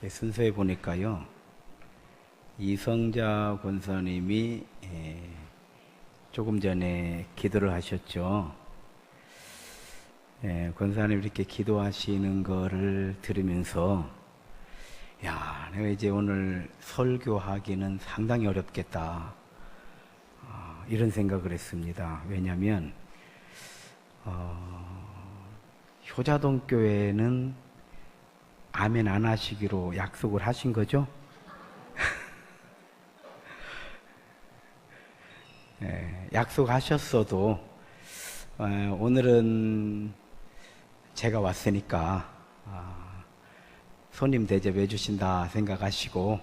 순서에 보니까요, 이성자 권사님이 조금 전에 기도를 하셨죠. 권사님 이렇게 기도하시는 거를 들으면서 야, 내가 이제 오늘 설교하기는 상당히 어렵겠다, 이런 생각을 했습니다. 왜냐하면 효자동 교회는 아멘 안 하시기로 약속을 하신 거죠? 약속하셨어도 오늘은 제가 왔으니까 손님 대접해 주신다 생각하시고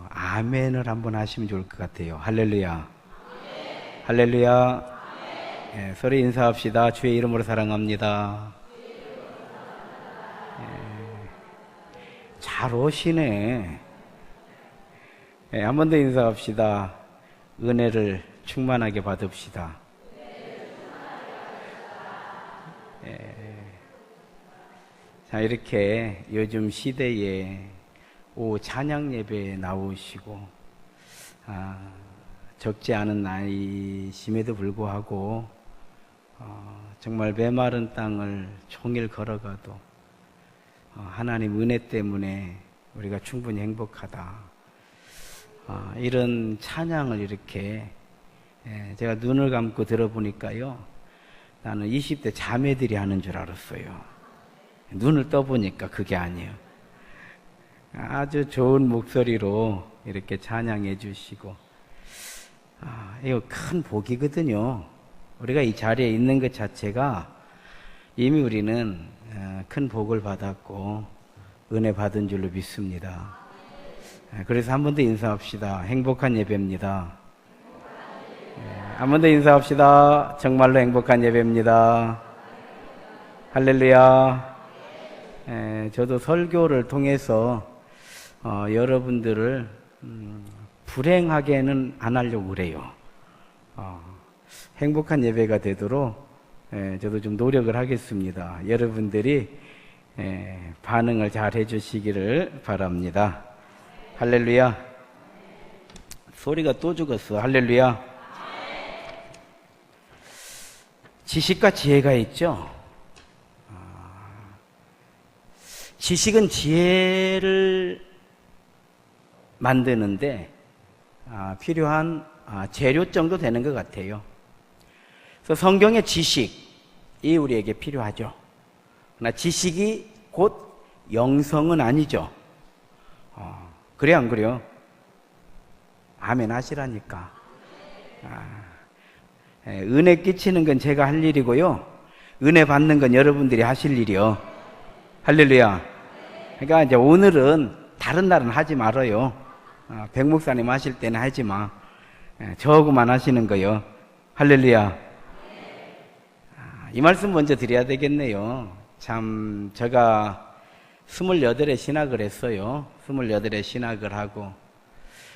아멘을 한번 하시면 좋을 것 같아요. 할렐루야. 아멘. 할렐루야. 아멘. 소리 인사합시다. 주의 이름으로 사랑합니다. 잘 오시네. 한 번 더 인사합시다. 은혜를 충만하게 받읍시다. 자, 이렇게 요즘 시대에 찬양 예배에 나오시고 적지 않은 나이심에도 불구하고 정말 메마른 땅을 종일 걸어가도 하나님 은혜 때문에 우리가 충분히 행복하다, 이런 찬양을 이렇게 제가 눈을 감고 들어보니까요, 나는 20대 자매들이 하는 줄 알았어요. 눈을 떠보니까 그게 아니에요. 아주 좋은 목소리로 이렇게 찬양해 주시고, 이거 큰 복이거든요. 우리가 이 자리에 있는 것 자체가 이미 우리는 큰 복을 받았고 은혜 받은 줄로 믿습니다. 그래서 한 번 더 인사합시다. 행복한 예배입니다. 한 번 더 인사합시다. 정말로 행복한 예배입니다. 할렐루야. 저도 설교를 통해서 여러분들을 불행하게는 안 하려고 그래요. 행복한 예배가 되도록 저도 좀 노력을 하겠습니다. 여러분들이 반응을 잘 해주시기를 바랍니다. 할렐루야. 소리가 또 죽었어. 할렐루야. 지식과 지혜가 있죠. 지식은 지혜를 만드는데 필요한 재료 정도 되는 것 같아요. 그래서 성경의 지식이 우리에게 필요하죠. 그러나 지식이 곧 영성은 아니죠. 그래 안 그래요? 아멘 하시라니까. 은혜 끼치는 건 제가 할 일이고요, 은혜 받는 건 여러분들이 하실 일이요. 할렐루야. 그러니까 이제 오늘은 다른 날은 하지 말아요. 백 목사님 하실 때는 하지 마. 저하고만 하시는 거요. 할렐루야. 이 말씀 먼저 드려야 되겠네요. 참, 제가 28에 신학을 했어요. 28에 신학을 하고,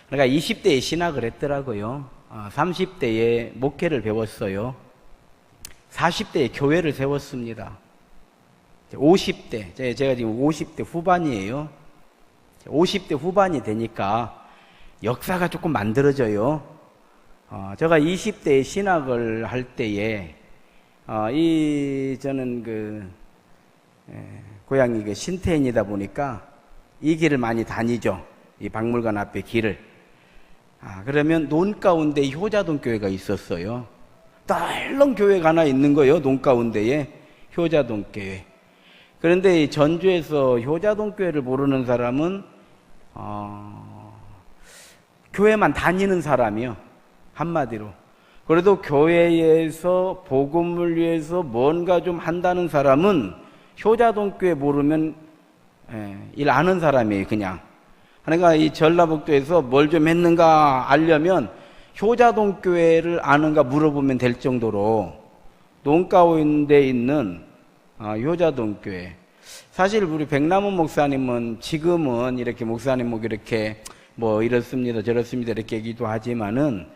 그러니까 20대에 신학을 했더라고요. 30대에 목회를 배웠어요. 40대에 교회를 세웠습니다. 50대, 제가 지금 50대 후반이에요. 50대 후반이 되니까 역사가 조금 만들어져요. 제가 20대에 신학을 할 때에 저는 고향이 신태인이다 보니까 이 길을 많이 다니죠. 이 박물관 앞에 길을. 그러면 논 가운데 효자동 교회가 있었어요. 딸렁 교회가 하나 있는 거예요. 논 가운데에 효자동 교회. 그런데 이 전주에서 효자동 교회를 모르는 사람은 교회만 다니는 사람이요. 한마디로. 그래도 교회에서 복음을 위해서 뭔가 좀 한다는 사람은 효자동 교회 모르면 일 아는 사람이에요. 그냥. 그러니까 이 전라북도에서 뭘 좀 했는가 알려면 효자동 교회를 아는가 물어보면 될 정도로 논 가운데 있는 효자동 교회. 사실 우리 백남원 목사님은 지금은 이렇게 목사님 이렇게 뭐 이렇습니다 저렇습니다 이렇게 얘기도 하지만은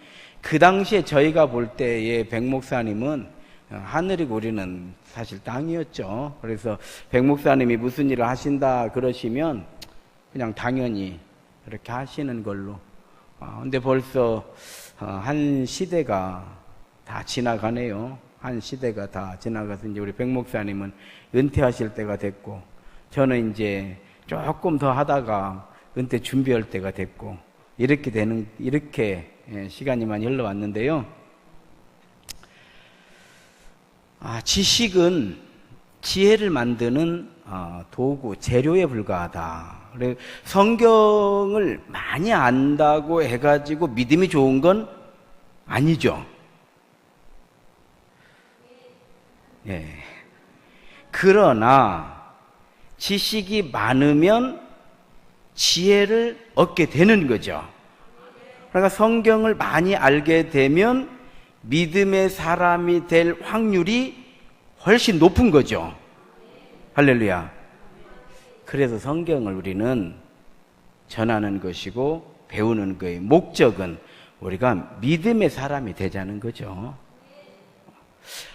그 당시에 저희가 볼 때의 백 목사님은 하늘이고 우리는 사실 땅이었죠. 그래서 백 목사님이 무슨 일을 하신다 그러시면 그냥 당연히 그렇게 하시는 걸로. 근데 벌써 한 시대가 다 지나가네요. 한 시대가 다 지나가서 이제 우리 백 목사님은 은퇴하실 때가 됐고, 저는 이제 조금 더 하다가 은퇴 준비할 때가 됐고, 이렇게 시간이 많이 흘러왔는데요. 지식은 지혜를 만드는 도구, 재료에 불과하다. 그래, 성경을 많이 안다고 해가지고 믿음이 좋은 건 아니죠. 예. 그러나 지식이 많으면 지혜를 얻게 되는 거죠. 그러니까 성경을 많이 알게 되면 믿음의 사람이 될 확률이 훨씬 높은 거죠. 할렐루야. 그래서 성경을 우리는 전하는 것이고 배우는 거의 목적은 우리가 믿음의 사람이 되자는 거죠.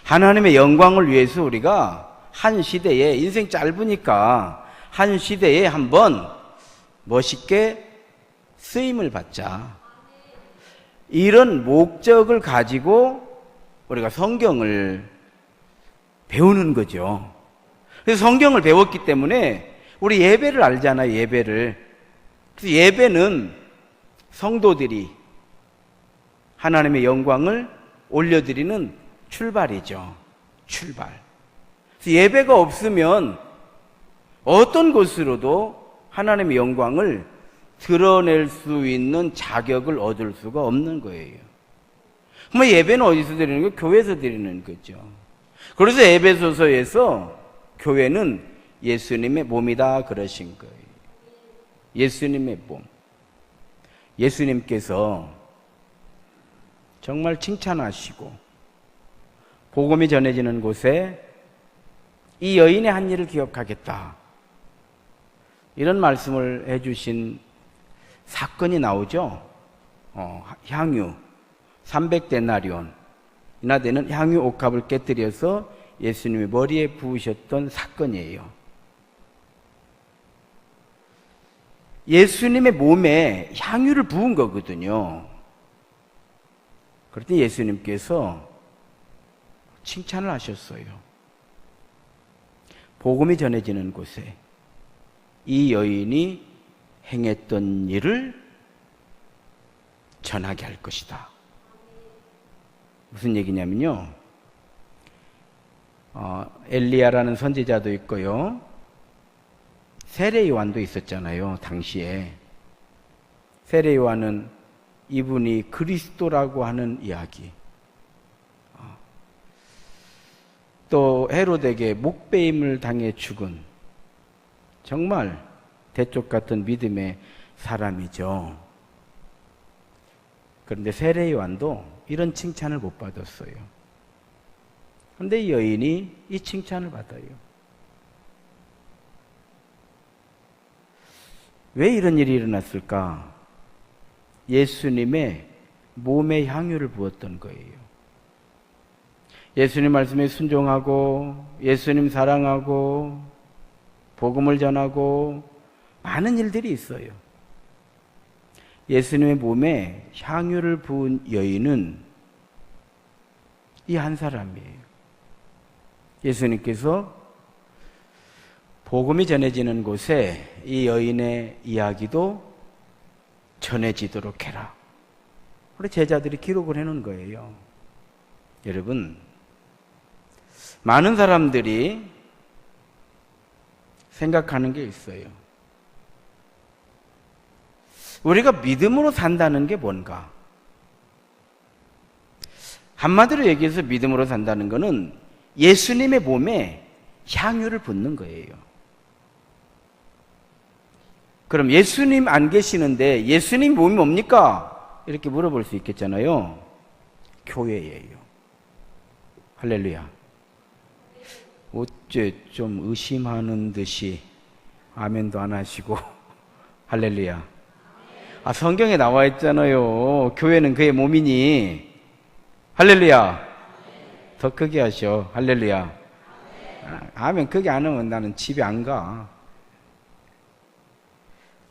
하나님의 영광을 위해서 우리가 한 시대에, 인생 짧으니까 한 시대에 한번 멋있게 쓰임을 받자. 이런 목적을 가지고 우리가 성경을 배우는 거죠. 그래서 성경을 배웠기 때문에 우리 예배를 알잖아요, 예배를. 그래서 예배는 성도들이 하나님의 영광을 올려드리는 출발이죠. 출발. 그래서 예배가 없으면 어떤 곳으로도 하나님의 영광을 드러낼 수 있는 자격을 얻을 수가 없는 거예요. 그럼 예배는 어디서 드리는 거예요? 교회에서 드리는 거죠. 그래서 에베소서에서 교회는 예수님의 몸이다 그러신 거예요. 예수님의 몸. 예수님께서 정말 칭찬하시고 복음이 전해지는 곳에 이 여인의 한 일을 기억하겠다, 이런 말씀을 해주신 사건이 나오죠. 향유 300데나리온 이나 되는 향유 옥합을 깨뜨려서 예수님의 머리에 부으셨던 사건이에요. 예수님의 몸에 향유를 부은 거거든요. 그랬더니 예수님께서 칭찬을 하셨어요. 복음이 전해지는 곳에 이 여인이 행했던 일을 전하게 할 것이다. 무슨 얘기냐면요, 엘리야라는 선지자도 있고요, 세례 요한도 있었잖아요. 당시에 세례 요한은 이분이 그리스도라고 하는 이야기, 또 헤롯에게 목베임을 당해 죽은 정말 대쪽 같은 믿음의 사람이죠. 그런데 세례 요한도 이런 칭찬을 못 받았어요. 그런데 이 여인이 이 칭찬을 받아요. 왜 이런 일이 일어났을까? 예수님의 몸에 향유를 부었던 거예요. 예수님 말씀에 순종하고 예수님 사랑하고 복음을 전하고 많은 일들이 있어요. 예수님의 몸에 향유를 부은 여인은 이 한 사람이에요. 예수님께서 복음이 전해지는 곳에 이 여인의 이야기도 전해지도록 해라. 우리 제자들이 기록을 해놓은 거예요. 여러분, 많은 사람들이 생각하는 게 있어요. 우리가 믿음으로 산다는 게 뭔가? 한마디로 얘기해서 믿음으로 산다는 것은 예수님의 몸에 향유를 붓는 거예요. 그럼 예수님 안 계시는데 예수님 몸이 뭡니까? 이렇게 물어볼 수 있겠잖아요. 교회예요. 할렐루야. 어째 좀 의심하는 듯이 아멘도 안 하시고 할렐루야. 성경에 나와 있잖아요. 교회는 그의 몸이니. 할렐루야. 더 크게 하셔. 할렐루야. 아멘 크게 안 하면 나는 집에 안 가.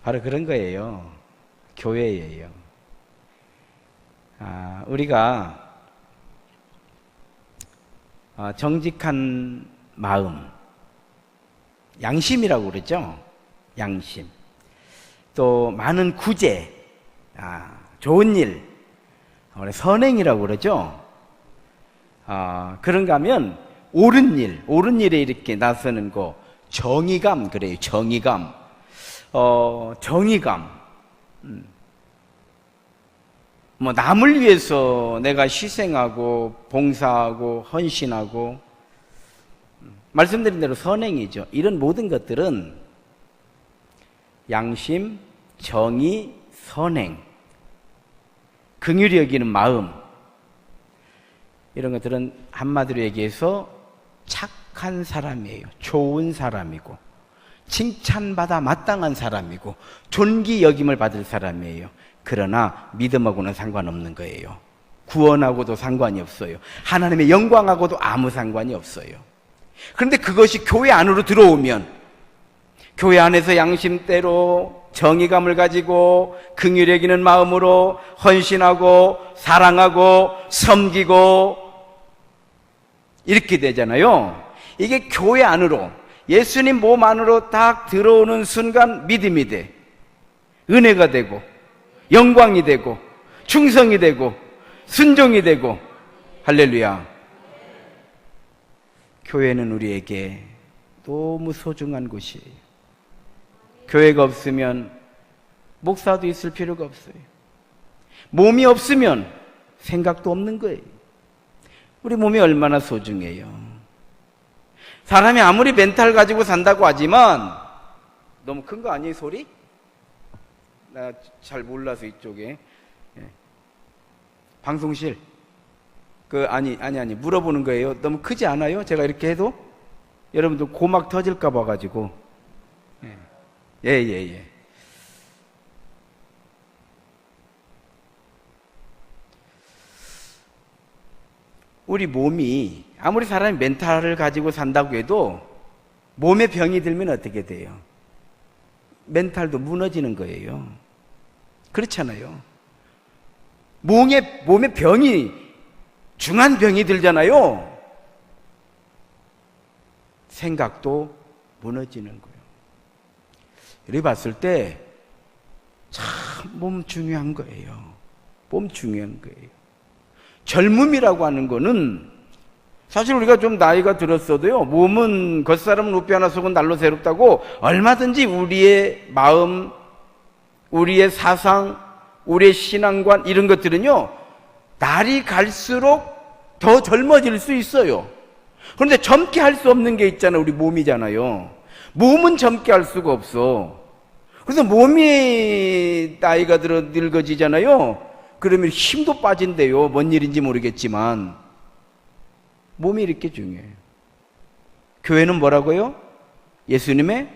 바로 그런 거예요. 교회예요. 우리가 정직한 마음, 양심이라고 그러죠. 양심. 또 많은 구제, 좋은 일, 선행이라고 그러죠. 그런가 하면 옳은 일에 이렇게 나서는 거, 정의감 그래요. 정의감. 정의감. 뭐 남을 위해서 내가 희생하고 봉사하고 헌신하고, 말씀드린 대로 선행이죠. 이런 모든 것들은 양심, 정의, 선행, 긍휼히 여기는 마음, 이런 것들은 한마디로 얘기해서 착한 사람이에요. 좋은 사람이고 칭찬받아 마땅한 사람이고 존귀 여김을 받을 사람이에요. 그러나 믿음하고는 상관없는 거예요. 구원하고도 상관이 없어요. 하나님의 영광하고도 아무 상관이 없어요. 그런데 그것이 교회 안으로 들어오면, 교회 안에서 양심대로 정의감을 가지고 긍휼히 여기는 마음으로 헌신하고 사랑하고 섬기고 이렇게 되잖아요. 이게 교회 안으로, 예수님 몸 안으로 딱 들어오는 순간 믿음이 돼. 은혜가 되고 영광이 되고 충성이 되고 순종이 되고. 할렐루야. 교회는 우리에게 너무 소중한 곳이에요. 교회가 없으면 목사도 있을 필요가 없어요. 몸이 없으면 생각도 없는 거예요. 우리 몸이 얼마나 소중해요. 사람이 아무리 멘탈 가지고 산다고 하지만, 너무 큰 거 아니에요, 소리? 나 잘 몰라서 이쪽에. 방송실. 아니, 물어보는 거예요. 너무 크지 않아요? 제가 이렇게 해도? 여러분들 고막 터질까 봐가지고. 예. 우리 몸이 아무리 사람이 멘탈을 가지고 산다고 해도 몸에 병이 들면 어떻게 돼요? 멘탈도 무너지는 거예요. 그렇잖아요. 몸에 병이, 중한 병이 들잖아요. 생각도 무너지는 거예요. 이렇게 봤을 때 참 몸 중요한 거예요. 몸 중요한 거예요. 젊음이라고 하는 거는 사실 우리가 좀 나이가 들었어도요, 몸은 겉사람은 웃배 하나 속은 날로 새롭다고 얼마든지 우리의 마음, 우리의 사상, 우리의 신앙관, 이런 것들은요 날이 갈수록 더 젊어질 수 있어요. 그런데 젊게 할 수 없는 게 있잖아요. 우리 몸이잖아요. 몸은 젊게 할 수가 없어. 그래서 몸이 나이가 들어 늙어지잖아요. 그러면 힘도 빠진대요. 뭔 일인지 모르겠지만 몸이 이렇게 중요해요. 교회는 뭐라고요? 예수님의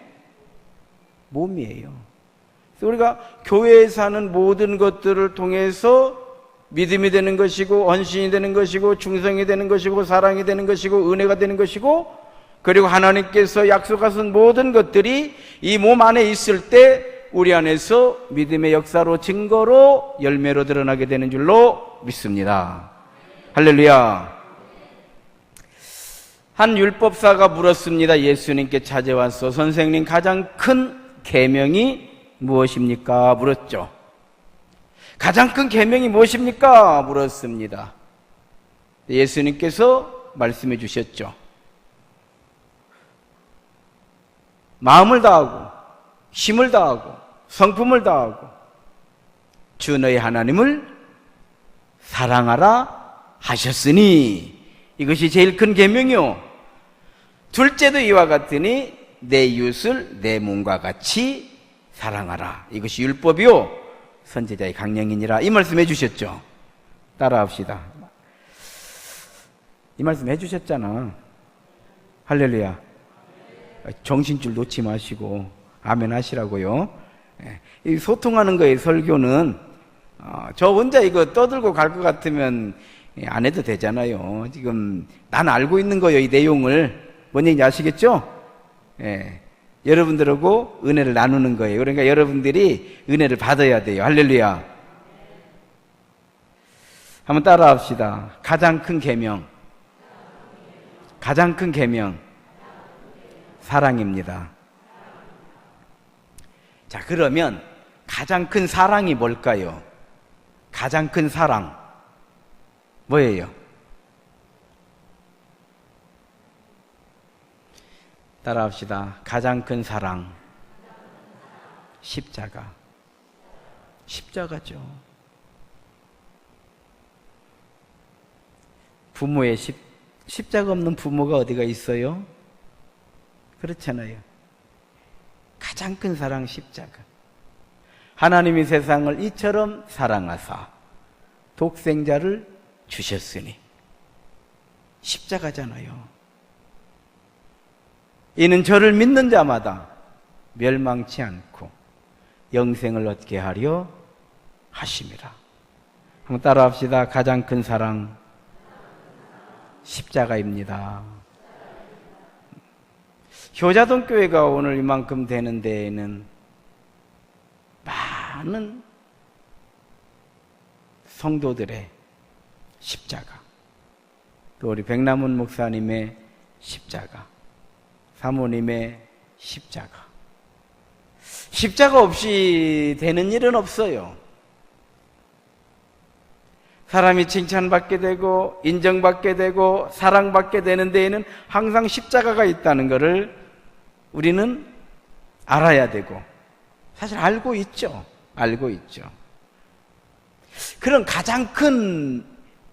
몸이에요. 그래서 우리가 교회에 사는 모든 것들을 통해서 믿음이 되는 것이고 헌신이 되는 것이고 충성이 되는 것이고 사랑이 되는 것이고 은혜가 되는 것이고, 그리고 하나님께서 약속하신 모든 것들이 이 몸 안에 있을 때 우리 안에서 믿음의 역사로 증거로 열매로 드러나게 되는 줄로 믿습니다. 할렐루야. 한 율법사가 물었습니다. 예수님께 찾아와서 선생님, 가장 큰 계명이 무엇입니까? 물었죠. 가장 큰 계명이 무엇입니까? 물었습니다. 예수님께서 말씀해 주셨죠. 마음을 다하고 힘을 다하고 성품을 다하고 주 너희 하나님을 사랑하라 하셨으니, 이것이 제일 큰 계명이요. 둘째도 이와 같으니 내 이웃을 내 몸과 같이 사랑하라. 이것이 율법이요 선지자의 강령이니라. 이 말씀 해주셨죠. 따라합시다. 이 말씀 해주셨잖아. 할렐루야. 정신줄 놓지 마시고 아멘 하시라고요. 이 소통하는 거에 설교는 저 혼자 이거 떠들고 갈 것 같으면 안 해도 되잖아요. 지금 난 알고 있는 거예요. 이 내용을. 뭔 얘기인지 아시겠죠? 여러분들하고 은혜를 나누는 거예요. 그러니까 여러분들이 은혜를 받아야 돼요. 할렐루야. 한번 따라 합시다. 가장 큰 계명. 가장 큰 계명. 사랑입니다. 자, 그러면 가장 큰 사랑이 뭘까요? 가장 큰 사랑. 뭐예요? 따라 합시다. 가장 큰 사랑. 십자가. 십자가죠. 부모의 십자가 없는 부모가 어디가 있어요? 그렇잖아요. 가장 큰 사랑 십자가. 하나님이 세상을 이처럼 사랑하사 독생자를 주셨으니 십자가잖아요. 이는 저를 믿는 자마다 멸망치 않고 영생을 얻게 하려 하심이라. 한번 따라 합시다. 가장 큰 사랑 십자가입니다. 효자동 교회가 오늘 이만큼 되는 데에는 많은 성도들의 십자가, 또 우리 백남훈 목사님의 십자가, 사모님의 십자가. 십자가 없이 되는 일은 없어요. 사람이 칭찬받게 되고 인정받게 되고 사랑받게 되는 데에는 항상 십자가가 있다는 것을 우리는 알아야 되고, 사실 알고 있죠. 알고 있죠. 그런 가장 큰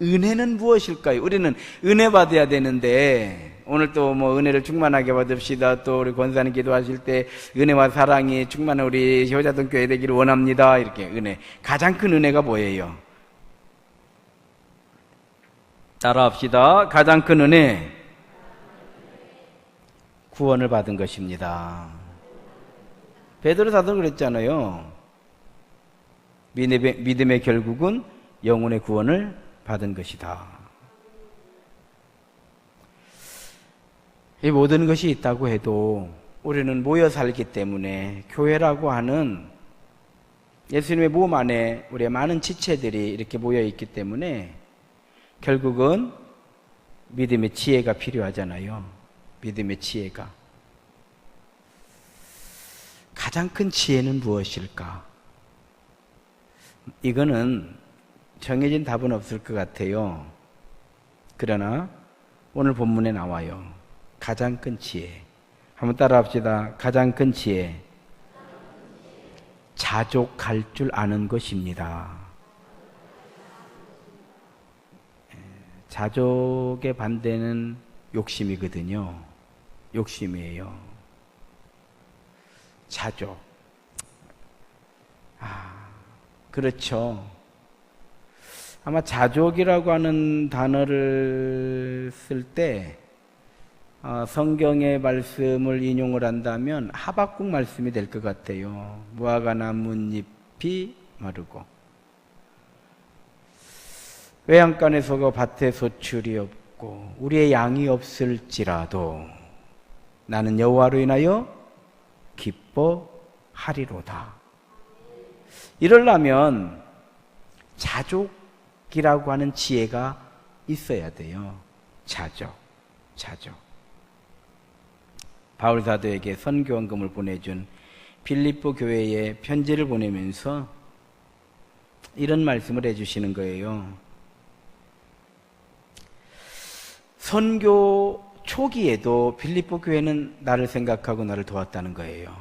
은혜는 무엇일까요? 우리는 은혜 받아야 되는데, 오늘 또 뭐 은혜를 충만하게 받읍시다. 또 우리 권사님 기도하실 때 은혜와 사랑이 충만한 우리 효자동 교회 되기를 원합니다. 이렇게 은혜. 가장 큰 은혜가 뭐예요? 따라합시다. 가장 큰 은혜. 구원을 받은 것입니다. 베드로 사도는 그랬잖아요. 믿음의 결국은 영혼의 구원을 받은 것이다. 이 모든 것이 있다고 해도 우리는 모여 살기 때문에 교회라고 하는 예수님의 몸 안에 우리의 많은 지체들이 이렇게 모여 있기 때문에 결국은 믿음의 지혜가 필요하잖아요. 믿음의 지혜가. 가장 큰 지혜는 무엇일까? 이거는 정해진 답은 없을 것 같아요. 그러나 오늘 본문에 나와요. 가장 큰 지혜. 한번 따라 합시다. 가장 큰 지혜. 자족할 줄 아는 것입니다. 자족의 반대는 욕심이거든요. 욕심이에요. 자족. 그렇죠. 아마 자족이라고 하는 단어를 쓸 때 성경의 말씀을 인용을 한다면 하박국 말씀이 될 것 같아요. 무화과 나뭇잎이 마르고 외양간에 서고 밭에 소출이 없고 우리의 양이 없을지라도 나는 여호와로 인하여 기뻐하리로다. 이러려면 자족이라고 하는 지혜가 있어야 돼요. 자족. 바울 사도에게 선교원금을 보내준 빌립보 교회에 편지를 보내면서 이런 말씀을 해주시는 거예요. 선교 초기에도 빌립보 교회는 나를 생각하고 나를 도왔다는 거예요.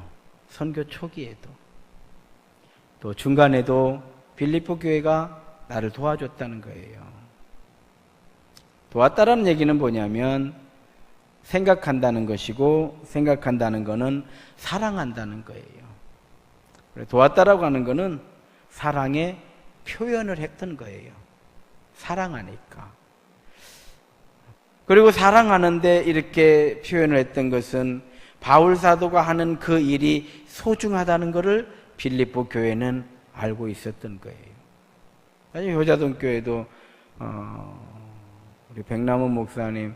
선교 초기에도. 또 중간에도 빌립보 교회가 나를 도와줬다는 거예요. 도왔다라는 얘기는 뭐냐면 생각한다는 것이고, 생각한다는 것은 사랑한다는 거예요. 도왔다라고 하는 것은 사랑의 표현을 했던 거예요. 사랑하니까. 그리고 사랑하는데 이렇게 표현을 했던 것은 바울 사도가 하는 그 일이 소중하다는 것을 빌립보 교회는 알고 있었던 거예요. 아니, 효자동 교회도 우리 백남훈 목사님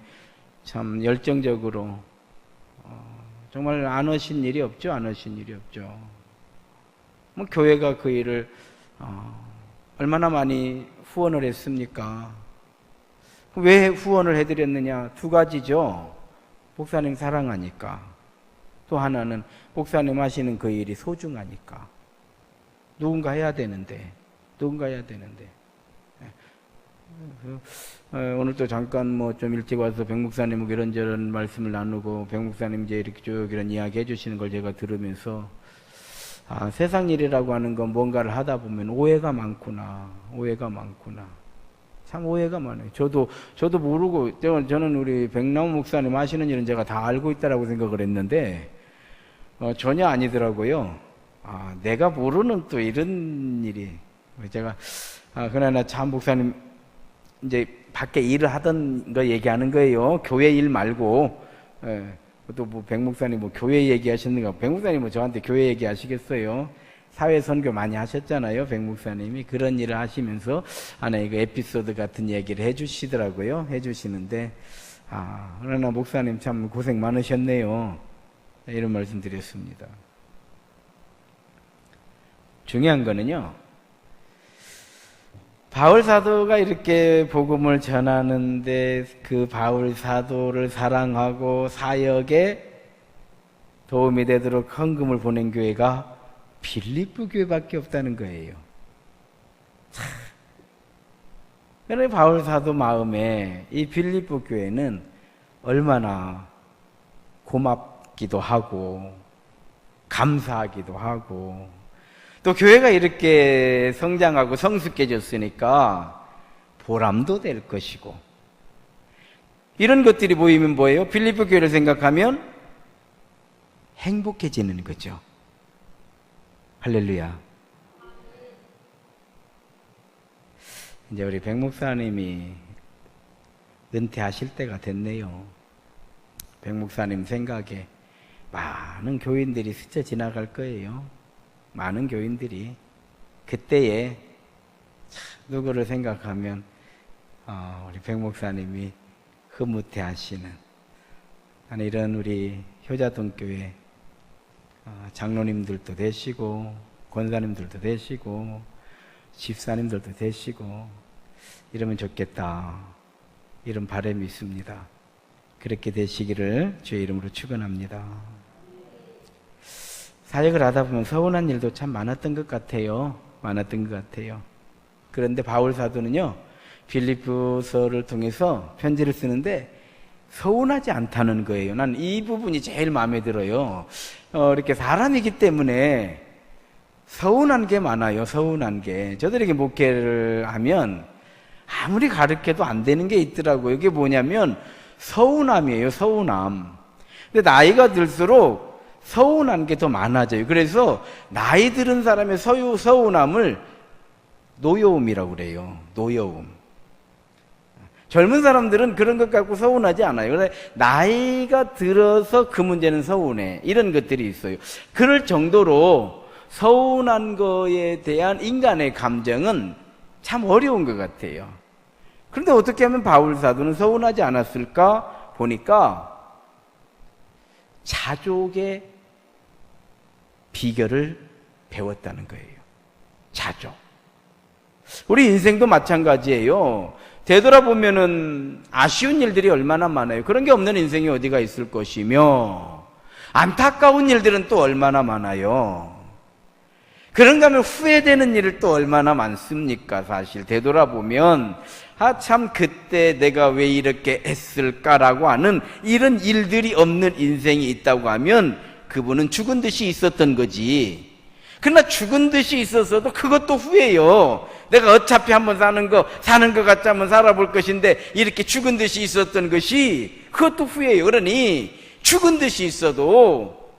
참 열정적으로 정말 안 하신 일이 없죠. 안 하신 일이 없죠. 뭐 교회가 그 일을 얼마나 많이 후원을 했습니까? 왜 후원을 해드렸느냐? 두 가지죠. 목사님 사랑하니까. 또 하나는 목사님 하시는 그 일이 소중하니까. 누군가 해야 되는데. 오늘 또 잠깐 뭐 좀 일찍 와서 백 목사님하고 이런저런 말씀을 나누고 백 목사님 이제 이렇게 쭉 이런 이야기 해주시는 걸 제가 들으면서 세상 일이라고 하는 건 뭔가를 하다 보면 오해가 많구나. 참 오해가 많아요. 저도 모르고, 저는 우리 백나무 목사님 하시는 일은 제가 다 알고 있다라고 생각을 했는데, 전혀 아니더라고요. 내가 모르는 또 이런 일이. 제가, 그러나 참 목사님, 이제 밖에 일을 하던 거 얘기하는 거예요. 교회 일 말고. 또 뭐 백 목사님 뭐 교회 얘기하셨는가? 백 목사님 뭐 저한테 교회 얘기하시겠어요? 사회 선교 많이 하셨잖아요, 백 목사님이. 그런 일을 하시면서 하나 이거 에피소드 같은 얘기를 해주시더라고요. 해주시는데 그러나 목사님 참 고생 많으셨네요. 이런 말씀 드렸습니다. 중요한 거는요, 바울 사도가 이렇게 복음을 전하는데 그 바울 사도를 사랑하고 사역에 도움이 되도록 헌금을 보낸 교회가 빌립보 교회밖에 없다는 거예요. 그런데 바울 사도 마음에 이 빌립보 교회는 얼마나 고맙기도 하고 감사하기도 하고 또 교회가 이렇게 성장하고 성숙해졌으니까 보람도 될 것이고 이런 것들이 보이면 뭐예요? 빌립보 교회를 생각하면 행복해지는 거죠. 할렐루야. 이제 우리 백 목사님이 은퇴하실 때가 됐네요. 백 목사님 생각에 많은 교인들이 스쳐 지나갈 거예요. 많은 교인들이 그때에 누구를 생각하면 우리 백 목사님이 흐뭇해하시는 이런 우리 효자동교회 장로님들도 되시고 권사님들도 되시고 집사님들도 되시고 이러면 좋겠다, 이런 바람이 있습니다. 그렇게 되시기를 주의 이름으로 축원합니다. 사역을 하다 보면 서운한 일도 참 많았던 것 같아요. 그런데 바울 사도는요, 빌립보서를 통해서 편지를 쓰는데 서운하지 않다는 거예요. 난 이 부분이 제일 마음에 들어요. 이렇게 사람이기 때문에 서운한 게 많아요. 서운한 게. 저들에게 목회를 하면 아무리 가르쳐도 안 되는 게 있더라고요. 이게 뭐냐면 서운함이에요. 서운함. 근데 나이가 들수록 서운한 게 더 많아져요. 그래서 나이 들은 사람의 서운함을 노여움이라고 그래요. 노여움. 젊은 사람들은 그런 것 갖고 서운하지 않아요. 그런데 나이가 들어서 그 문제는 서운해. 이런 것들이 있어요. 그럴 정도로 서운한 거에 대한 인간의 감정은 참 어려운 것 같아요. 그런데 어떻게 하면 바울 사도는 서운하지 않았을까 보니까 자족의 비결을 배웠다는 거예요. 자족. 우리 인생도 마찬가지예요. 되돌아보면은 아쉬운 일들이 얼마나 많아요. 그런 게 없는 인생이 어디가 있을 것이며 안타까운 일들은 또 얼마나 많아요. 그런가 하면 후회되는 일을 또 얼마나 많습니까? 사실 되돌아보면 참 그때 내가 왜 이렇게 했을까라고 하는 이런 일들이 없는 인생이 있다고 하면 그분은 죽은 듯이 있었던 거지. 그러나 죽은 듯이 있었어도 그것도 후회요. 내가 어차피 한번 사는 것 같이 한번 살아볼 것인데 이렇게 죽은 듯이 있었던 것이 그것도 후회요. 그러니 죽은 듯이 있어도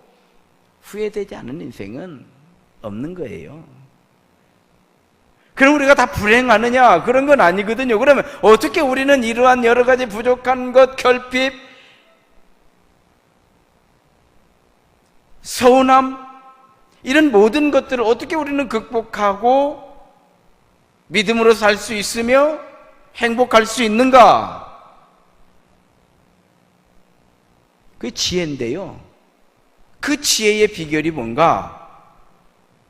후회되지 않은 인생은 없는 거예요. 그럼 우리가 다 불행하느냐? 그런 건 아니거든요. 그러면 어떻게 우리는 이러한 여러 가지 부족한 것, 결핍, 서운함, 이런 모든 것들을 어떻게 우리는 극복하고 믿음으로 살 수 있으며 행복할 수 있는가? 그게 지혜인데요. 그 지혜의 비결이 뭔가?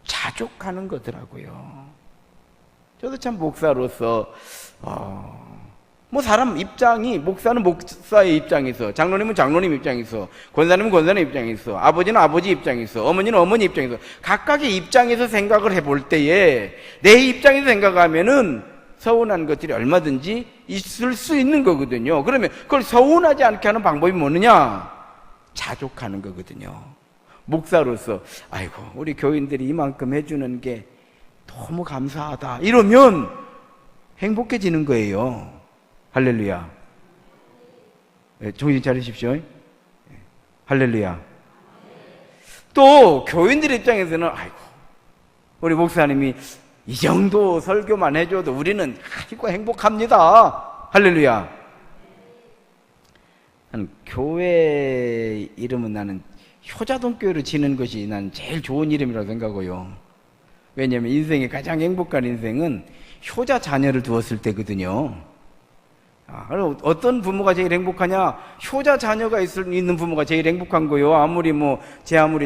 자족하는 거더라고요. 저도 참 목사로서 뭐 사람 입장이, 목사는 목사의 입장에서, 장로님은 장로님 입장에서, 권사님은 권사님 입장에서, 아버지는 아버지 입장에서, 어머니는 어머니 입장에서, 각각의 입장에서 생각을 해볼 때에 내 입장에서 생각하면은 서운한 것들이 얼마든지 있을 수 있는 거거든요. 그러면 그걸 서운하지 않게 하는 방법이 뭐느냐? 자족하는 거거든요. 목사로서 아이고 우리 교인들이 이만큼 해주는 게 너무 감사하다 이러면 행복해지는 거예요. 할렐루야. 네, 정신 차리십시오. 네, 할렐루야. 또 교인들 입장에서는 아이고 우리 목사님이 이 정도 설교만 해줘도 우리는 아이고 행복합니다. 할렐루야. 나는 교회 이름은 나는 효자동교회로 지는 것이 난 제일 좋은 이름이라고 생각하고요. 왜냐하면 인생의 가장 행복한 인생은 효자 자녀를 두었을 때거든요. 그럼 어떤 부모가 제일 행복하냐? 효자 자녀가 있는 부모가 제일 행복한 거요. 아무리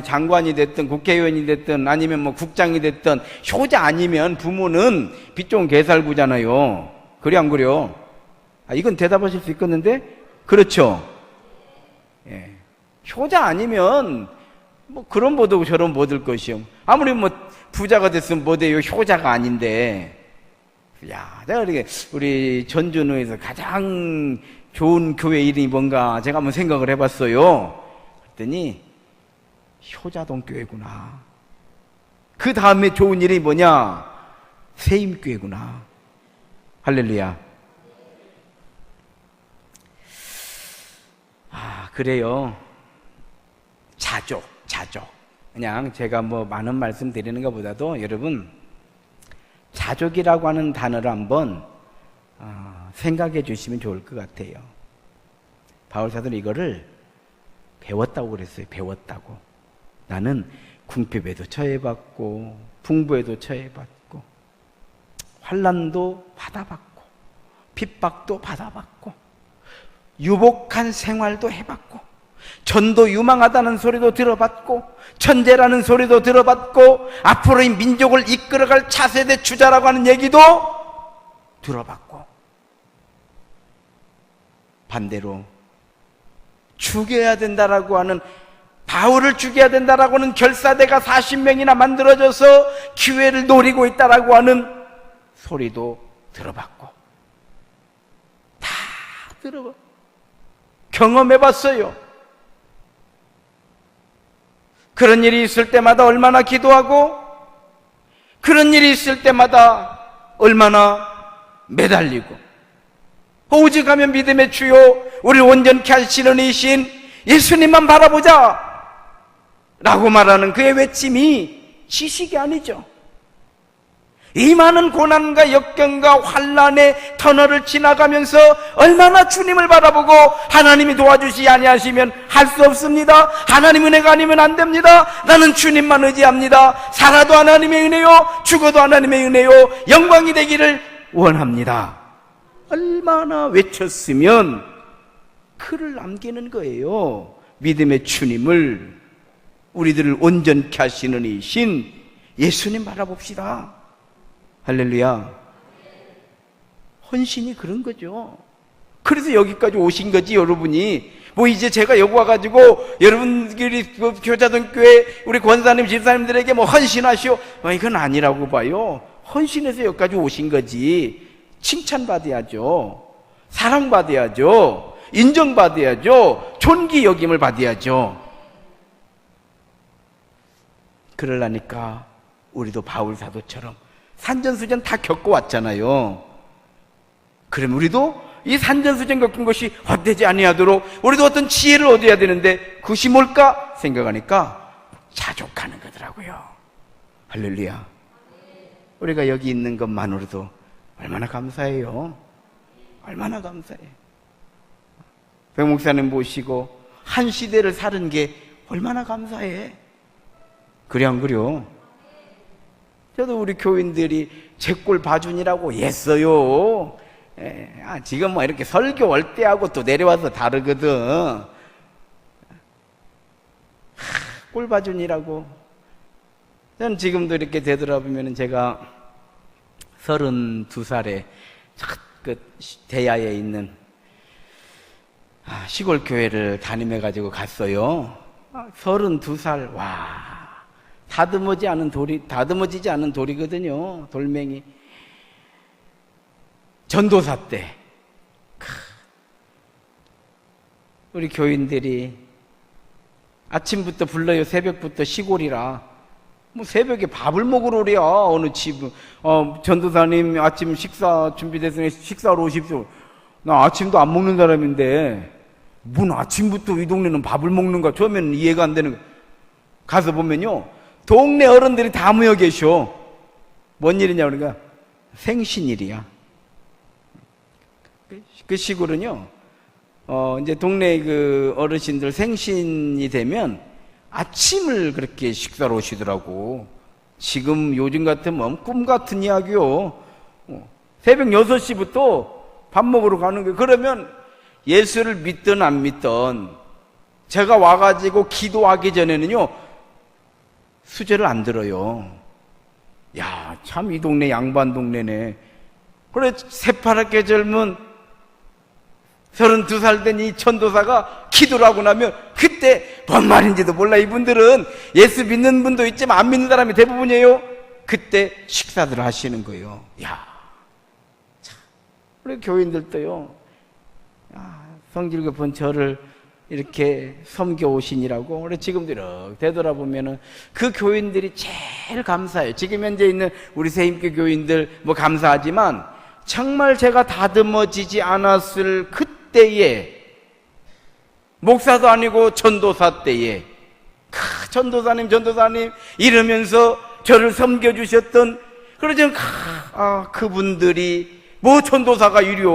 장관이 됐든 국회의원이 됐든 아니면 국장이 됐든 효자 아니면 부모는 빚 좋은 개살구잖아요. 그래 안 그래요? 이건 대답하실 수 있겠는데? 그렇죠. 예. 효자 아니면 그런 못 오고 저런 못 올 것이요. 아무리 부자가 됐으면 못 해요. 효자가 아닌데. 야, 내가 이렇게 우리 전준우에서 가장 좋은 교회 이름이 뭔가 제가 한번 생각을 해봤어요. 그랬더니 효자동교회구나. 그 다음에 좋은 이름이 뭐냐? 세임교회구나. 할렐루야. 그래요. 자족. 그냥 제가 많은 말씀 드리는 것보다도 여러분 자족이라고 하는 단어를 한번 생각해 주시면 좋을 것 같아요. 바울사도는 이거를 배웠다고 그랬어요. 배웠다고. 나는 궁핍에도 처해봤고 풍부에도 처해봤고 환난도 받아봤고 핍박도 받아봤고 유복한 생활도 해봤고 전도 유망하다는 소리도 들어봤고 천재라는 소리도 들어봤고 앞으로 이 민족을 이끌어갈 차세대 주자라고 하는 얘기도 들어봤고 반대로 죽여야 된다라고 하는 바울을 죽여야 된다라고 하는 결사대가 40명이나 만들어져서 기회를 노리고 있다라고 하는 소리도 들어봤고 다 들어봤고 경험해봤어요. 그런 일이 있을 때마다 얼마나 기도하고 그런 일이 있을 때마다 얼마나 매달리고 오직 하면 믿음의 주요 우리를 온전케 하시는 이신 예수님만 바라보자 라고 말하는 그의 외침이 지식이 아니죠. 이 많은 고난과 역경과 환난의 터널을 지나가면서 얼마나 주님을 바라보고 하나님이 도와주시지 아니하시면 할 수 없습니다. 하나님 은혜가 아니면 안 됩니다. 나는 주님만 의지합니다. 살아도 하나님의 은혜요 죽어도 하나님의 은혜요 영광이 되기를 원합니다. 얼마나 외쳤으면 글을 남기는 거예요. 믿음의 주님을 우리들을 온전케 하시는 이신 예수님 바라봅시다. 할렐루야. 헌신이 그런 거죠. 그래서 여기까지 오신 거지 여러분이. 이제 제가 여기 와가지고 여러분들이 교자동교회 우리 권사님 집사님들에게 헌신하시오 이건 아니라고 봐요. 헌신해서 여기까지 오신 거지. 칭찬받아야죠. 사랑받아야죠. 인정받아야죠. 존귀 여김을 받아야죠. 그러려니까 우리도 바울 사도처럼 산전수전 다 겪어왔잖아요. 그럼 우리도 이 산전수전 겪은 것이 헛되지 아니하도록 우리도 어떤 지혜를 얻어야 되는데 그것이 뭘까 생각하니까 자족하는 거더라고요. 할렐루야. 우리가 여기 있는 것만으로도 얼마나 감사해요. 얼마나 감사해요. 백 목사님 모시고 한 시대를 사는 게 얼마나 감사해. 그래 안 그래요? 저도 우리 교인들이 제 꼴 봐주니라고 애써요. 지금 이렇게 설교 올 때하고 또 내려와서 다르거든. 꿀바준이라고. 저는 지금도 이렇게 되돌아보면 제가 32살에 그 대야에 있는 시골 교회를 담임해가지고 갔어요. 32살, 와, 다듬어지지 않은 돌이거든요. 돌멩이. 전도사 때, 우리 교인들이 아침부터 불러요. 새벽부터 시골이라. 뭐 새벽에 밥을 먹으러 오랴. 어느 집은. 전도사님 아침 식사 준비됐으니 식사로 오십시오. 나 아침도 안 먹는 사람인데, 뭔 아침부터 이 동네는 밥을 먹는가? 처음에는 이해가 안 되는 거. 가서 보면요, 동네 어른들이 다 모여 계셔. 뭔 일이냐, 그러니까 생신일이야. 그 시골은요, 이제 동네 그 어르신들 생신이 되면 아침을 그렇게 식사로 오시더라고. 지금 요즘 같으면 꿈 같은 이야기요. 새벽 6시부터 밥 먹으러 가는 거예요. 그러면 예수를 믿든 안 믿든 제가 와가지고 기도하기 전에는요, 수저를 안 들어요. 야, 참 이 동네 양반 동네네. 그래, 새파랗게 젊은 32살 된 이 전도사가 기도를 하고 나면 그때 뭔 말인지도 몰라. 이분들은 예수 믿는 분도 있지만 안 믿는 사람이 대부분이에요. 그때 식사들을 하시는 거예요. 야, 참, 우리 교인들도요, 성질 급한 저를 이렇게 섬겨오시니라고. 그래, 지금도 이렇게 되돌아보면은 그 교인들이 제일 감사해요. 지금 현재 있는 우리 새힘교 교인들 뭐 감사하지만 정말 제가 다듬어지지 않았을 그때에, 목사도 아니고 전도사 때에 전도사님 이러면서 저를 섬겨주셨던, 그러죠. 그분들이 뭐 전도사가 이려,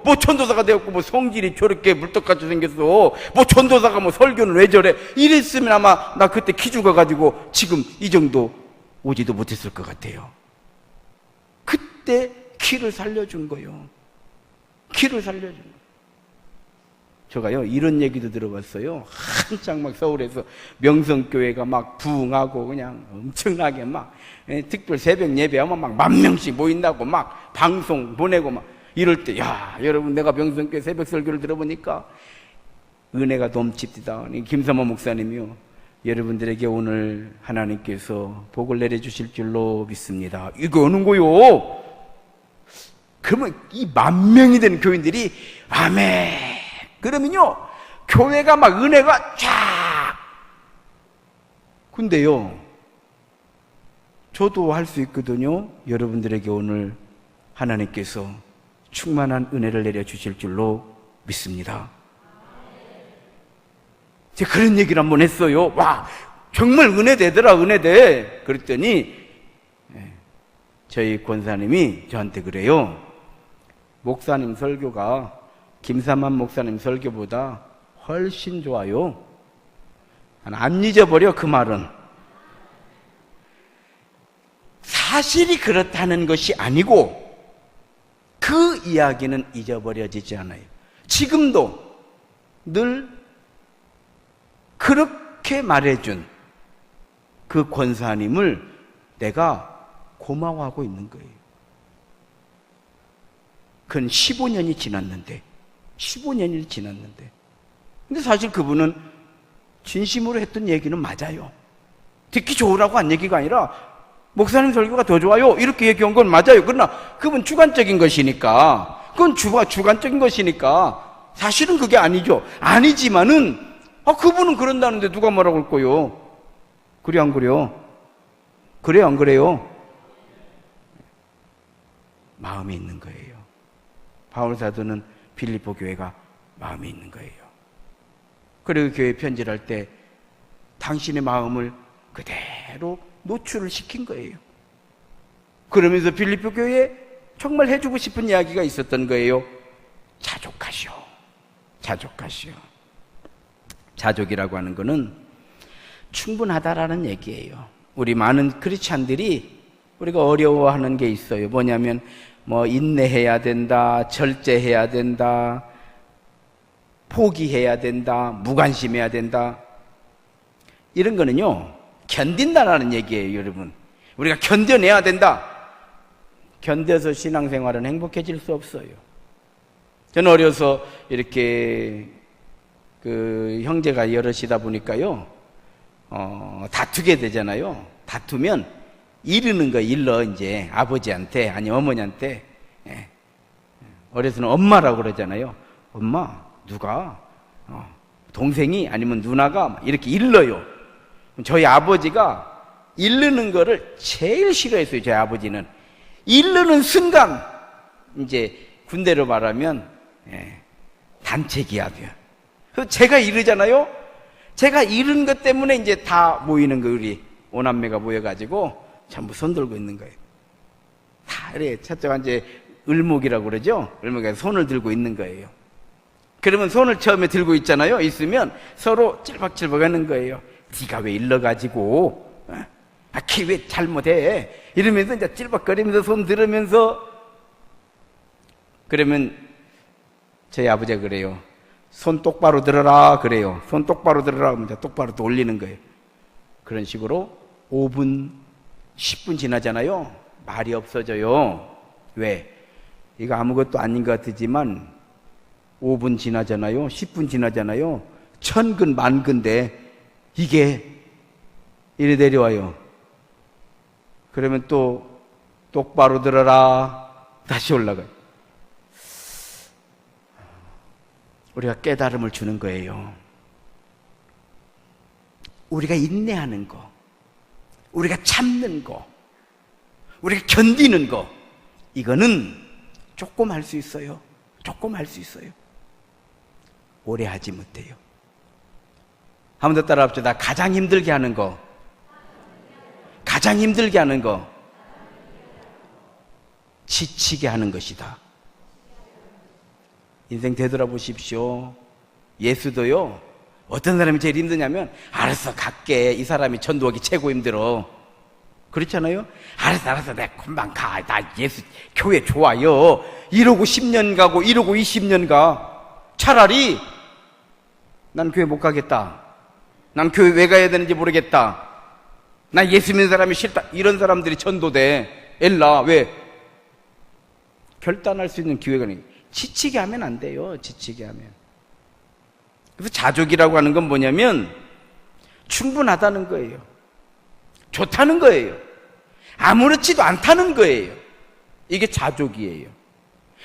뭐 전도사가 되었고 뭐 성질이 저렇게 물떡같이 생겼어, 뭐 전도사가 뭐 설교는 왜 저래, 이랬으면 아마 나 그때 키 죽어가지고 지금 이 정도 오지도 못했을 것 같아요. 그때 키를 살려준 거예요. 키를 살려준 거예요. 제가요, 이런 얘기도 들어봤어요. 한창 막 서울에서 명성교회가 막 부흥하고 그냥 엄청나게 막 특별 새벽 예배하면 막 10,000명씩 모인다고 막 방송 보내고 막 이럴 때, 야, 여러분, 내가 명성교회 새벽 설교를 들어보니까 은혜가 넘칩니다. 김삼호 목사님이요, 여러분들에게 오늘 하나님께서 복을 내려주실 줄로 믿습니다. 이거 어느 거요? 그러면 이 10,000명이 되는 교인들이 아멘, 그러면요, 교회가 막 은혜가 쫙. 근데요, 저도 할 수 있거든요. 여러분들에게 오늘 하나님께서 충만한 은혜를 내려주실 줄로 믿습니다. 제가 그런 얘기를 한번 했어요. 와, 정말 은혜되더라, 은혜돼. 그랬더니 저희 권사님이 저한테 그래요. 목사님 설교가 김삼환 목사님 설교보다 훨씬 좋아요. 안 잊어버려, 그 말은. 사실이 그렇다는 것이 아니고 그 이야기는 잊어버려지지 않아요. 지금도 늘 그렇게 말해준 그 권사님을 내가 고마워하고 있는 거예요. 그건 15년이 지났는데. 근데 사실 그분은 진심으로 했던 얘기는 맞아요. 듣기 좋으라고 한 얘기가 아니라 목사님 설교가 더 좋아요, 이렇게 얘기한 건 맞아요. 그러나 그건 주관적인 것이니까, 그건 주관적인 것이니까 사실은 그게 아니죠. 아니지만은 그분은 그런다는데 누가 뭐라고 할 거요? 그래 안 그래요? 그래요 안 그래요? 마음이 있는 거예요. 바울 사도는 빌립보 교회가 마음이 있는 거예요. 그리고 교회 편지를 할 때 당신의 마음을 그대로 노출을 시킨 거예요. 그러면서 빌립보 교회에 정말 해주고 싶은 이야기가 있었던 거예요. 자족하시오. 자족이라고 하는 거는 충분하다라는 얘기예요. 우리 많은 크리스찬들이 우리가 어려워하는 게 있어요. 뭐냐면 인내해야 된다, 절제해야 된다, 포기해야 된다, 무관심해야 된다. 이런 거는요, 견딘다라는 얘기예요, 여러분. 우리가 견뎌내야 된다. 견뎌서 신앙생활은 행복해질 수 없어요. 저는 어려서 이렇게 형제가 여럿이다 보니까요, 다투게 되잖아요. 다투면 이르는 거 일러, 이제 아버지한테 아니 어머니한테. 어려서는 엄마라고 그러잖아요. 엄마, 누가 동생이 아니면 누나가 이렇게 일러요. 저희 아버지가 이르는 거를 제일 싫어했어요. 저희 아버지는 이르는 순간, 이제 군대로 말하면 단체 기합이야. 그래서 제가 이르잖아요. 제가 이른 것 때문에 이제 다 모이는 거, 우리 오남매가 모여가지고 전부 손 들고 있는 거예요. 다 이래. 첫째가 이제 을목이라고 그러죠. 을목에서 손을 들고 있는 거예요. 그러면 손을 처음에 들고 있잖아요. 있으면 서로 찔박찔박 하는 거예요. 네가 왜 일러가지고, 걔 왜 잘못해? 이러면서 이제 찔박거리면서 손 들으면서. 그러면 저희 아버지가 그래요. 손 똑바로 들어라 그래요. 손 똑바로 들어라 하면 똑바로 또 올리는 거예요. 그런 식으로 5분 10분 지나잖아요. 말이 없어져요. 왜? 이거 아무것도 아닌 것 같지만 5분 지나잖아요. 10분 지나잖아요. 천근 만근데 이게 이래 내려와요. 그러면 또 똑바로 들어라 다시 올라가요. 우리가 깨달음을 주는 거예요. 우리가 인내하는 거, 우리가 참는 거, 우리가 견디는 거, 이거는 조금 할 수 있어요. 조금 할 수 있어요. 오래 하지 못해요. 한 번 더 따라 합시다. 가장 힘들게 하는 거, 가장 힘들게 하는 거, 지치게 하는 것이다. 인생 되돌아보십시오. 예수도요, 어떤 사람이 제일 힘드냐면, 알았어 갈게, 이 사람이 전도하기 최고 힘들어. 그렇잖아요. 알았어 내가 금방 가, 나 예수 교회 좋아요. 이러고 10년 가고 이러고 20년 가. 차라리 난 교회 못 가겠다, 난 교회 왜 가야 되는지 모르겠다, 나 예수 믿는 사람이 싫다, 이런 사람들이 전도돼. 엘라. 왜? 결단할 수 있는 기회가 아니에요. 지치게 하면 안 돼요. 지치게 하면. 그래서 자족이라고 하는 건 뭐냐면 충분하다는 거예요. 좋다는 거예요. 아무렇지도 않다는 거예요. 이게 자족이에요.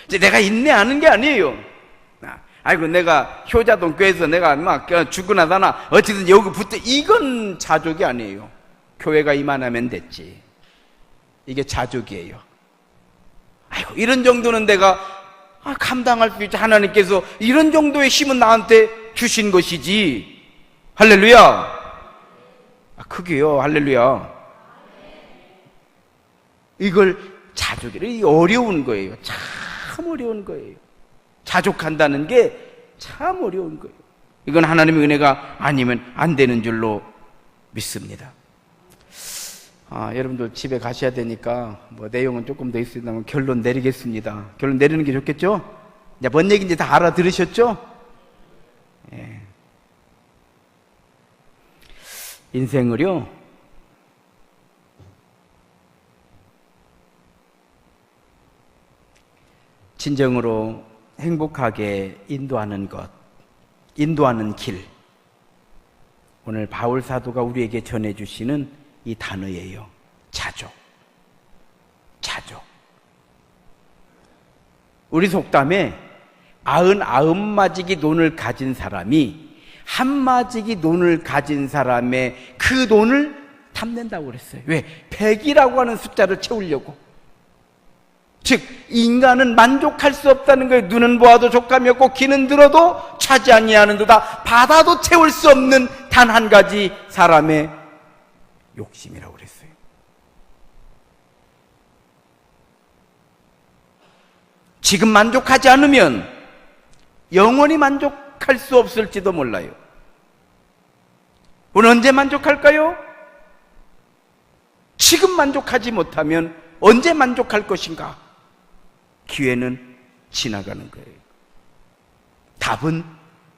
이제 내가 인내하는 게 아니에요. 아이고 내가 효자동 교회에서 내가 막 죽으나 사나 어쨌든 여기 붙어, 이건 자족이 아니에요. 교회가 이만하면 됐지. 이게 자족이에요. 아이고 이런 정도는 내가 감당할 수 있지. 하나님께서 이런 정도의 힘은 나한테 주신 것이지. 할렐루야. 크게요. 할렐루야. 이걸 자족이래. 이게 어려운 거예요. 참 어려운 거예요. 자족한다는 게 참 어려운 거예요. 이건 하나님의 은혜가 아니면 안 되는 줄로 믿습니다. 여러분들 집에 가셔야 되니까 뭐 내용은 조금 더 있습니다만 결론 내리겠습니다. 결론 내리는 게 좋겠죠? 이제 뭔 얘기인지 다 알아들으셨죠? 예. 인생을요, 진정으로 행복하게 인도하는 것, 인도하는 길, 오늘 바울 사도가 우리에게 전해주시는 이 단어예요. 자족. 자족. 우리 속담에 99마지기 논을 가진 사람이 한마지기 논을 가진 사람의 그 논을 탐낸다고 그랬어요. 왜? 100이라고 하는 숫자를 채우려고. 즉 인간은 만족할 수 없다는 거예요. 눈은 보아도 족감이 없고 귀는 들어도 차지 아니하는도다. 받아도 채울 수 없는 단 한 가지 사람의 욕심이라고 그랬어요. 지금 만족하지 않으면 영원히 만족할 수 없을지도 몰라요. 오늘 언제 만족할까요? 지금 만족하지 못하면 언제 만족할 것인가? 기회는 지나가는 거예요. 답은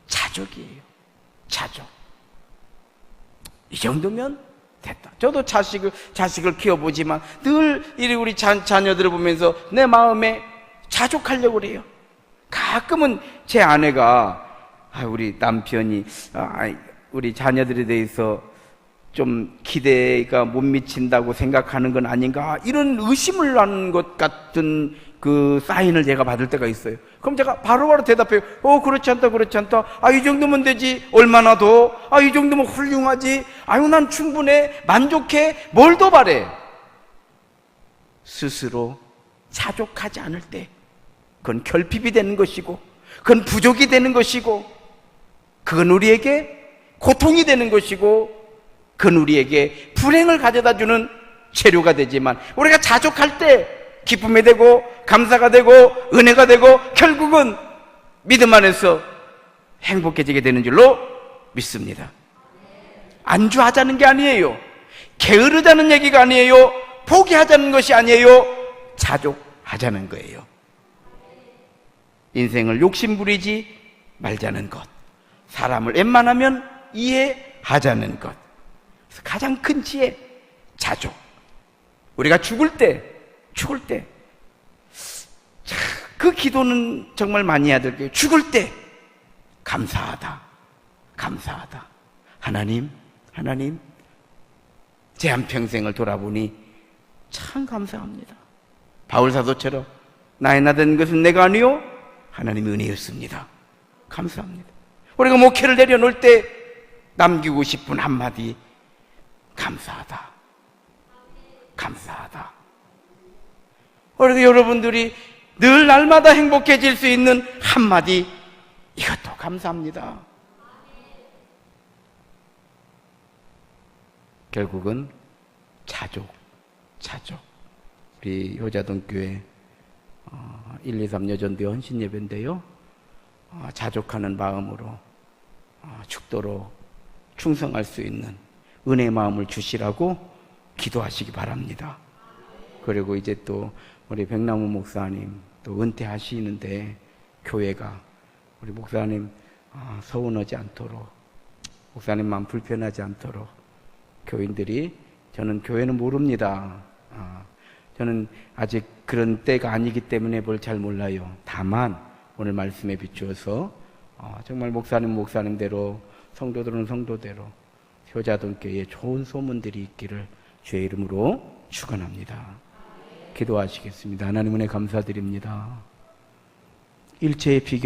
자족이에요. 자족. 이 정도면 됐다. 저도 자식을 키워보지만 늘 우리 자녀들을 보면서 내 마음에 자족하려고 그래요. 가끔은 제 아내가 우리 남편이 우리 자녀들에 대해서 좀 기대가 못 미친다고 생각하는 건 아닌가, 이런 의심을 하는 것 같은 그 사인을 제가 받을 때가 있어요. 그럼 제가 바로바로 대답해요. 그렇지 않다, 그렇지 않다. 이 정도면 되지. 얼마나 더? 이 정도면 훌륭하지. 난 충분해. 만족해. 뭘 더 바래? 스스로 자족하지 않을 때 그건 결핍이 되는 것이고, 그건 부족이 되는 것이고, 그건 우리에게 고통이 되는 것이고, 그건 우리에게 불행을 가져다주는 재료가 되지만, 우리가 자족할 때 기쁨이 되고 감사가 되고 은혜가 되고 결국은 믿음 안에서 행복해지게 되는 줄로 믿습니다. 안주하자는 게 아니에요. 게으르다는 얘기가 아니에요. 포기하자는 것이 아니에요. 자족하자는 거예요. 인생을 욕심부리지 말자는 것, 사람을 웬만하면 이해하자는 것, 가장 큰 지혜, 자족. 우리가 죽을 때 그 기도는 정말 많이 해야 될 거예요. 죽을 때 감사하다. 하나님, 제 한평생을 돌아보니 참 감사합니다. 바울 사도처럼 나의 나된 것은 내가 아니요 하나님의 은혜였습니다. 감사합니다. 우리가 목회를 내려놓을 때 남기고 싶은 한마디, 감사하다. 그리고 여러분들이 늘 날마다 행복해질 수 있는 한마디, 이것도 감사합니다. 결국은 자족. 우리 효자동교회 1, 2, 3 여전대 헌신 예배인데요, 자족하는 마음으로 죽도록 충성할 수 있는 은혜의 마음을 주시라고 기도하시기 바랍니다. 그리고 이제 또 우리 백남우 목사님 또 은퇴하시는데, 교회가 우리 목사님 서운하지 않도록, 목사님만 불편하지 않도록 교인들이, 저는 교회는 모릅니다. 저는 아직 그런 때가 아니기 때문에 뭘 잘 몰라요. 다만 오늘 말씀에 비추어서 정말 목사님대로, 성도들은 성도대로 효자동교회에 좋은 소문들이 있기를 주의 이름으로 축원합니다. 기도하시겠습니다. 하나님 은혜 감사드립니다. 일체의 비결